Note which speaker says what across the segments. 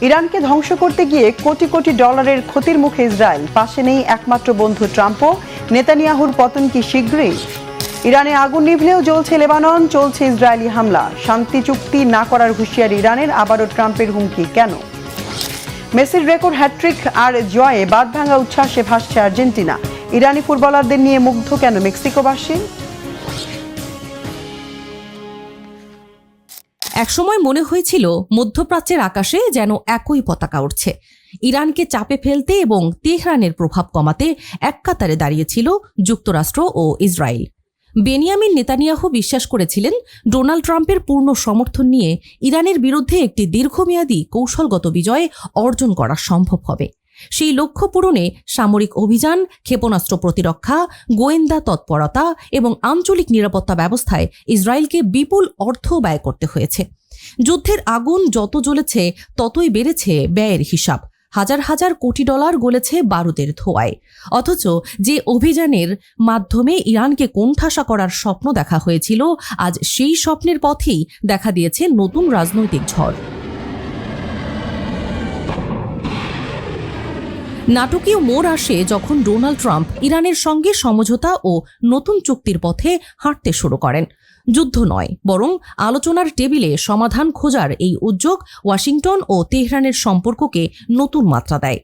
Speaker 1: ইরানকে ধ্বংস করতে গিয়ে কোটি কোটি ডলারের ক্ষতির মুখে ইসরায়েল, পাশে নেই একমাত্র বন্ধু ট্রাম্পও। নেতানিয়াহুর পতন কি শীঘ্রই? ইরানে আগুন নিভলেও জ্বলছে লেবানন, চলছে ইসরায়েলি হামলা। শান্তি চুক্তি না করার হুঁশিয়ারি ইরানের, আবারও ট্রাম্পের হুমকি কেন? মেসির রেকর্ড হ্যাট্রিক আর জয়ে বাঁধভাঙা উচ্ছ্বাসে ভাসছে আর্জেন্টিনা। ইরানি ফুটবলারদের নিয়ে মুগ্ধ কেন মেক্সিকোবাসী?
Speaker 2: একসময় মনে হয়েছিল মধ্যপ্রাচ্যের আকাশে যেন একই পতাকা উঠছে। ইরানকে চাপে ফেলতে এবং তেহরানের প্রভাব কমাতে এক কাতারে দাঁড়িয়েছিল যুক্তরাষ্ট্র ও ইসরায়েল। বেনিয়ামিন নেতানিয়াহু বিশ্বাস করেছিলেন ডোনাল্ড ট্রাম্পের পূর্ণ সমর্থন নিয়ে ইরানের বিরুদ্ধে একটি দীর্ঘমেয়াদী কৌশলগত বিজয় অর্জন করা সম্ভব হবে। সেই লক্ষ্য পূরণে সামরিক অভিযান, ক্ষেপণাস্ত্র প্রতিরক্ষা, গোয়েন্দা তৎপরতা এবং আঞ্চলিক নিরাপত্তা ব্যবস্থায় ইসরায়েলকে বিপুল অর্থ ব্যয় করতে হয়েছে। যুদ্ধের আগুন যত জ্বলেছে ততই বেড়েছে ব্যয়ের হিসাব। হাজার হাজার কোটি ডলার গলেছে বারুদের ধোঁয়ায়। অথচ যে অভিযানের মাধ্যমে ইরানকে কোণঠাসা করার স্বপ্ন দেখা হয়েছিল, আজ সেই স্বপ্নের পথেই দেখা দিয়েছে নতুন রাজনৈতিক ঝড়। নাটকীয় মোড় আসে যখন ডোনাল্ড ট্রাম্প ইরানের সঙ্গে সমঝোতা ও নতুন চুক্তির পথে হাঁটতে শুরু করেন। যুদ্ধ নয়, বরং আলোচনার টেবিলে সমাধান খোঁজার এই উদ্যোগ ওয়াশিংটন ও তেহরানের সম্পর্ককে নতুন মাত্রা দেয়।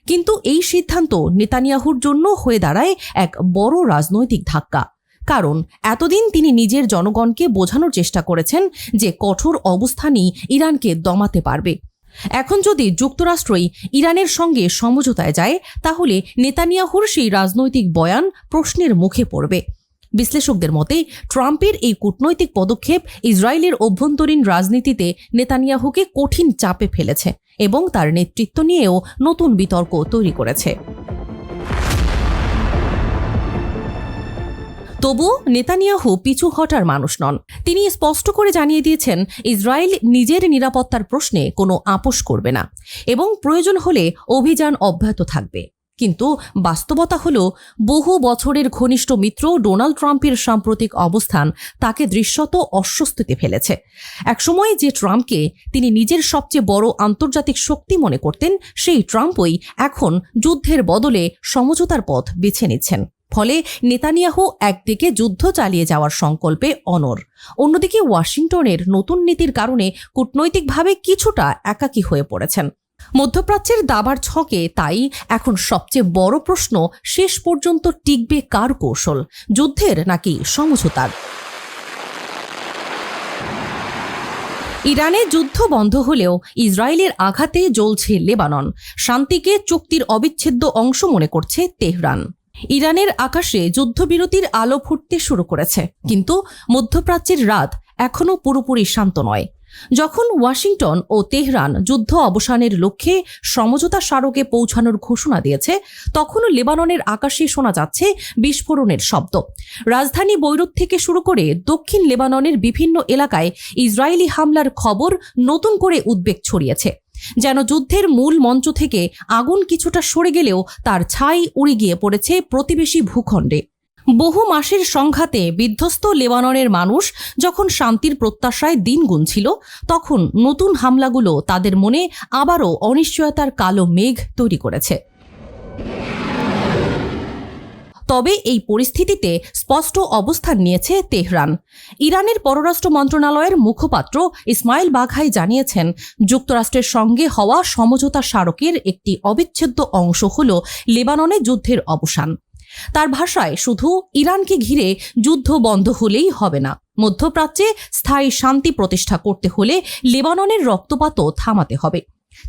Speaker 2: কিন্তু এই সিদ্ধান্ত নেতানিয়াহুর জন্য হয়ে দাঁড়ায় এক বড় রাজনৈতিক ধাক্কা। কারণ এতদিন তিনি নিজের জনগণকে বোঝানোর চেষ্টা করেছেন যে কঠোর অবস্থানই ইরানকে দমাতে পারবে। এখন যদি যুক্তরাষ্ট্রই ইরানের সঙ্গে সমঝোতায় যায়, তাহলে নেতানিয়াহুর সেই রাজনৈতিক বয়ান প্রশ্নের মুখে পড়বে। বিশ্লেষকদের মতে ট্রাম্পের এই কূটনৈতিক পদক্ষেপ ইসরায়েলের অভ্যন্তরীণ রাজনীতিতে নেতানিয়াহুকে কঠিন চাপে ফেলেছে এবং তার নেতৃত্ব নিয়েও নতুন বিতর্ক তৈরি করেছে। তবু নেতানিয়াহু পিছু হটার মানুষ নন। তিনি স্পষ্ট করে জানিয়ে দিয়েছেন ইসরায়েল নিজের নিরাপত্তার প্রশ্নে কোনো আপোষ করবে না এবং প্রয়োজন হলে অভিযান অব্যাহত থাকবে। কিন্তু বাস্তবতা হলো, বহু বছরের ঘনিষ্ঠ মিত্র ডোনাল্ড ট্রাম্পের সাম্প্রতিক অবস্থান তাকে দৃশ্যত অস্বস্তিতে ফেলেছে। একসময় যে ট্রাম্পকে তিনি নিজের সবচেয়ে বড় আন্তর্জাতিক শক্তি মনে করতেন, সেই ট্রাম্পই এখন যুদ্ধের বদলে সমঝোতার পথ বেছে নিচ্ছেন। ফলে নেতানিয়াহু একদিকে যুদ্ধ চালিয়ে যাওয়ার সংকল্পে অনড়, অন্যদিকে ওয়াশিংটনের নতুন নীতির কারণে কূটনৈতিকভাবে কিছুটা একাকী হয়ে পড়েছেন। মধ্যপ্রাচ্যের দাবার ছকে তাই এখন সবচেয়ে বড় প্রশ্ন, শেষ পর্যন্ত টিকবে কার কৌশল, যুদ্ধের নাকি সমঝোতার? ইরানে যুদ্ধ বন্ধ হলেও ইসরায়েলের আঘাতে জ্বলছে লেবানন। শান্তিকে চুক্তির অবিচ্ছেদ্য অংশ মনে করছে তেহরান। ইরানের আকাশে যুদ্ধবিরতির আলো ফুটতে শুরু করেছে, কিন্তু মধ্যপ্রাচ্যের রাত এখনও পুরোপুরি শান্ত নয়। যখন ওয়াশিংটন ও তেহরান যুদ্ধ অবসানের লক্ষ্যে সমঝোতা স্মারকে পৌঁছানোর ঘোষণা দিয়েছে, তখনও লেবাননের আকাশে শোনা যাচ্ছে বিস্ফোরণের শব্দ। রাজধানী বৈরুত থেকে শুরু করে দক্ষিণ লেবাননের বিভিন্ন এলাকায় ইসরায়েলি হামলার খবর নতুন করে উদ্বেগ ছড়িয়েছে। যেন যুদ্ধের মূল মঞ্চ থেকে আগুন কিছুটা সরে গেলেও তার ছাই উড়ে গিয়ে পড়েছে প্রতিবেশী ভূখণ্ডে। বহু মাসের সংঘাতে বিধ্বস্ত লেবাননের মানুষ যখন শান্তির প্রত্যাশায় দিন গুনছিল, তখন নতুন হামলাগুলো তাদের মনে আবারও অনিশ্চয়তার কালো মেঘ তৈরি করেছে। তবে এই পরিস্থিতিতে স্পষ্ট অবস্থান নিয়েছে তেহরান। ইরানের পররাষ্ট্র মন্ত্রণালয়ের মুখপাত্র ইসমাইল বাঘাই জানিয়েছেন, যুক্তরাষ্ট্রের সঙ্গে হওয়া সমঝোতা স্মারকের একটি অবিচ্ছেদ্য অংশ হল লেবাননে যুদ্ধের অবসান। তার ভাষায়, শুধু ইরানকে ঘিরে যুদ্ধ বন্ধ হলেই হবে না, মধ্যপ্রাচ্যে স্থায়ী শান্তি প্রতিষ্ঠা করতে হলে লেবাননের রক্তপাতও থামাতে হবে।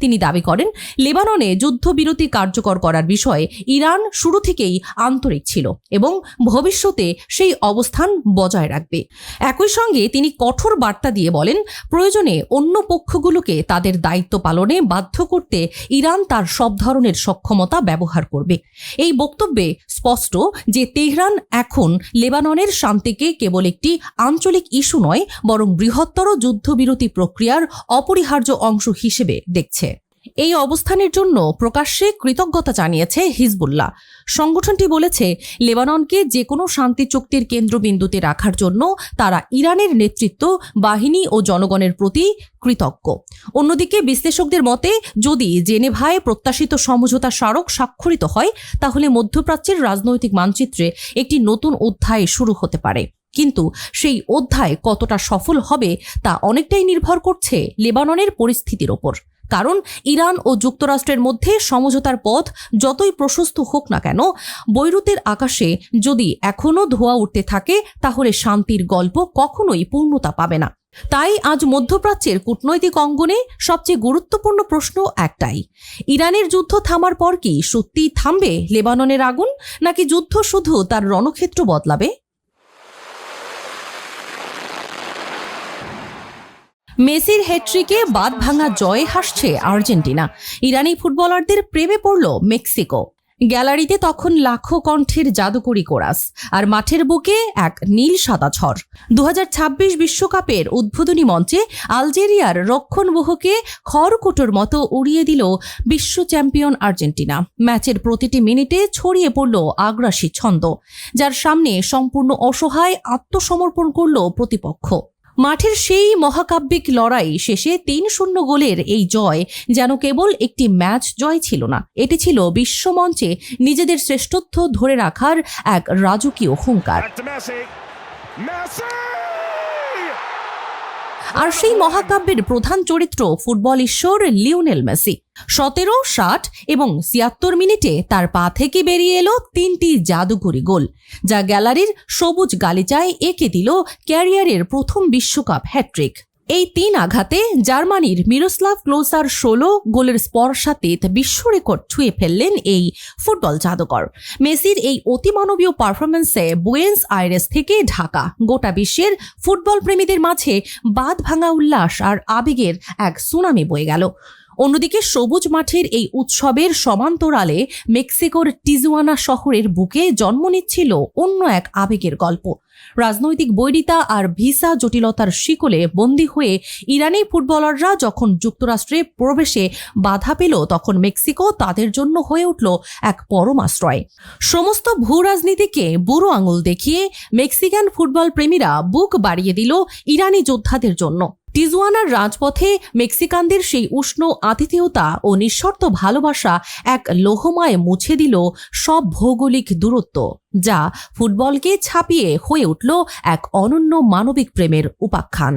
Speaker 2: তিনি দাবি করেন, লেবাননে যুদ্ধবিরতি কার্যকর করার বিষয়ে ইরান শুরু থেকেই আন্তরিক ছিল এবং ভবিষ্যতে সেই অবস্থান বজায় রাখবে। একই সঙ্গে তিনি কঠোর বার্তা দিয়ে বলেন, প্রয়োজনে অন্য পক্ষগুলোকে তাদের দায়িত্ব পালনে বাধ্য করতে ইরান তার সব ধরনের সক্ষমতা ব্যবহার করবে। এই বক্তব্যে স্পষ্ট যে তেহরান এখন লেবাননের শান্তিকে কেবল একটি আঞ্চলিক ইস্যু নয়, বরং বৃহত্তর যুদ্ধবিরতি প্রক্রিয়ার অপরিহার্য অংশ হিসেবে দেখছে। এই অবস্থানের জন্য প্রকাশ্যে কৃতজ্ঞতা জানিয়েছে হিজবুল্লাহ। সংগঠনটি বলেছে, লেবাননকে যে কোনো শান্তি চুক্তির কেন্দ্রবিন্দুতে রাখার জন্য তারা ইরানের নেতৃত্ব, বাহিনী ও জনগণের প্রতি কৃতজ্ঞ। অন্যদিকে বিশ্লেষকদের মতে, যদি জেনেভায় প্রত্যাশিত সমঝোতা স্মারক স্বাক্ষরিত হয়, তাহলে মধ্যপ্রাচ্যের রাজনৈতিক মানচিত্রে একটি নতুন অধ্যায় শুরু হতে পারে। কিন্তু সেই অধ্যায় কতটা সফল হবে তা অনেকটাই নির্ভর করছে লেবাননের পরিস্থিতির ওপর। কারণ ইরান ও যুক্তরাষ্ট্রের মধ্যে সমঝোতার পথ যতই প্রশস্ত হোক না কেন, বৈরুতের আকাশে যদি এখনও ধোঁয়া উঠতে থাকে, তাহলে শান্তির গল্প কখনোই পূর্ণতা পাবে না। তাই আজ মধ্যপ্রাচ্যের কূটনৈতিক অঙ্গনে সবচেয়ে গুরুত্বপূর্ণ প্রশ্ন একটাই: ইরানের যুদ্ধ থামার পর কি সত্যিই থামবে লেবাননের আগুন, নাকি যুদ্ধ শুধু তার রণক্ষেত্র বদলাবে? মেসির হ্যাট্রিকে বাঁধ ভাঙা জয়ে হাসছে আর্জেন্টিনা। ইরানি ফুটবলারদের প্রেমে পড়ল মেক্সিকো। গ্যালারিতে তখন লাখো কণ্ঠের জাদুকরি কোরাস, আর মাঠের বুকে এক নীল সাদা ঝড়। 2026 বিশ্বকাপের উদ্বোধনী মঞ্চে আলজেরিয়ার রক্ষণবহকে খড়কুটোর মতো উড়িয়ে দিল বিশ্ব চ্যাম্পিয়ন আর্জেন্টিনা। ম্যাচের প্রতিটি মিনিটে ছড়িয়ে পড়ল আগ্রাসী ছন্দ, যার সামনে সম্পূর্ণ অসহায় আত্মসমর্পণ করল প্রতিপক্ষ। মাঠের সেই মহাকাব্যিক লড়াই শেষে 3-0 গোলের এই জয় যেন কেবল একটি ম্যাচ জয় ছিল না, এটি ছিল বিশ্বমঞ্চে নিজেদের শ্রেষ্ঠত্ব ধরে রাখার এক রাজকীয় হুঙ্কার। আর সেই মহাকাব্যের প্রধান চরিত্র ফুটবল ঈশ্বর লিওনেল মেসি। 17, 60 এবং 76 মিনিটে তার পা থেকে বেরিয়ে এলো 3টি জাদুকরি গোল, যা গ্যালারির সবুজ গালিচায় এঁকে দিল ক্যারিয়ারের প্রথম বিশ্বকাপ হ্যাট্রিক। এই 3 আঘাতে জার্মানির মিরোস্লাভ ক্লোসার 16 গোলের স্পর্শাতীত বিশ্ব রেকর্ড ছুঁয়ে ফেললেন এই ফুটবল জাদুকর। মেসির এই অতিমানবীয় পারফরমেন্সে বুয়েন্স আইরেস থেকে ঢাকা গোটা বিশ্বের ফুটবল প্রেমীদের মাঝে বাঁধ ভাঙা উল্লাস আর আবেগের এক সুনামি বয়ে গেল। অন্যদিকে সবুজ মাঠের এই উৎসবের সমান্তরালে মেক্সিকোর টিজুয়ানা শহরের বুকে জন্ম নিচ্ছিল অন্য এক আবেগের গল্প। রাজনৈতিক বৈরিতা আর ভিসা জটিলতার শিকলে বন্দী হয়ে ইরানি ফুটবলাররা যখন যুক্তরাষ্ট্রে প্রবেশে বাধা পেল, তখন মেক্সিকো তাদের জন্য হয়ে উঠল এক পরম আশ্রয়। সমস্ত ভূ রাজনীতিকে বুড়ো আঙুল দেখিয়ে মেক্সিকান ফুটবল প্রেমীরা বুক বাড়িয়ে দিল ইরানি যোদ্ধাদের জন্য। টিজুয়ানার রাজপথে মেক্সিকানদের সেই উষ্ণ আতিথেয়তা ও নিঃশর্ত ভালোবাসা এক লোহমায় মুছে দিল সব ভৌগোলিক দূরত্ব, যা ফুটবলকে ছাপিয়ে হয়ে উঠল এক অনন্য মানবিক প্রেমের উপাখ্যান।